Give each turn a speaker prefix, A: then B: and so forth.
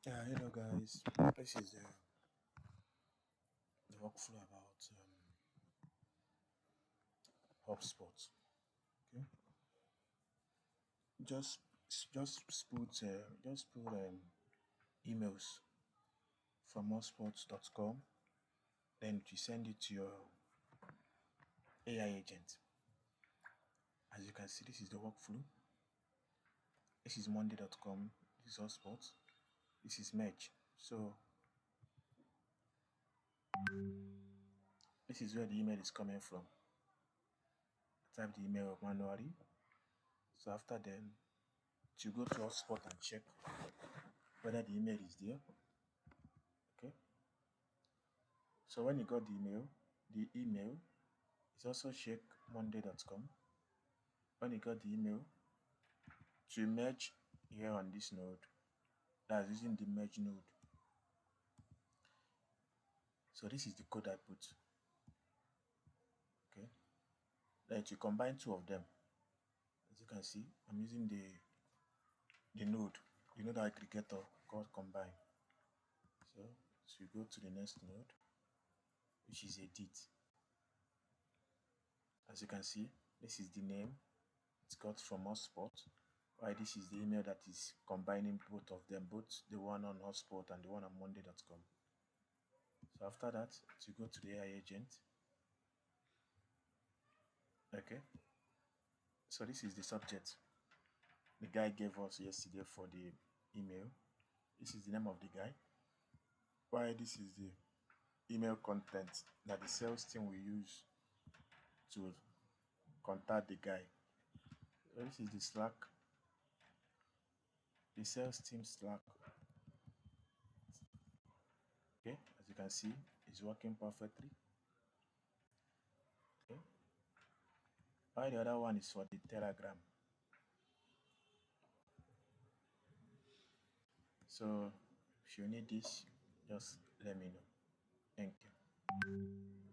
A: Yeah, hello guys. This is the workflow about HubSpot. Okay, just just put emails from hubspot.com. Then you send it to your AI agent. As you can see, this is the workflow. This is monday.com. This is HubSpot. This is merge. So this is where the email is coming from. Type the email manually. So after then, you go to HubSpot and check whether the email is there. Okay. So when you got the email is also check monday.com. When you got the email, to merge here on this node, that's using the merge node. So this is the code I put. Okay. Then to combine two of them, as you can see, I'm using the node, the node aggregator called combine. So we go to the next node, which is edit. As you can see, this is the name it's got from hotspot. Why this is the email that is combining both of them, both the one on hotspot and the one on monday.com. So after that, to go to the AI agent. Okay. So this is the subject the guy gave us yesterday for the email. This is the name of the guy. Why this is the email content that the sales team will use to contact the guy. So this is the Slack, the sales team Slack. Okay, as you can see, it's working perfectly. Okay. Why the other one is for the Telegram. So if you need this, just let me know. Thank you.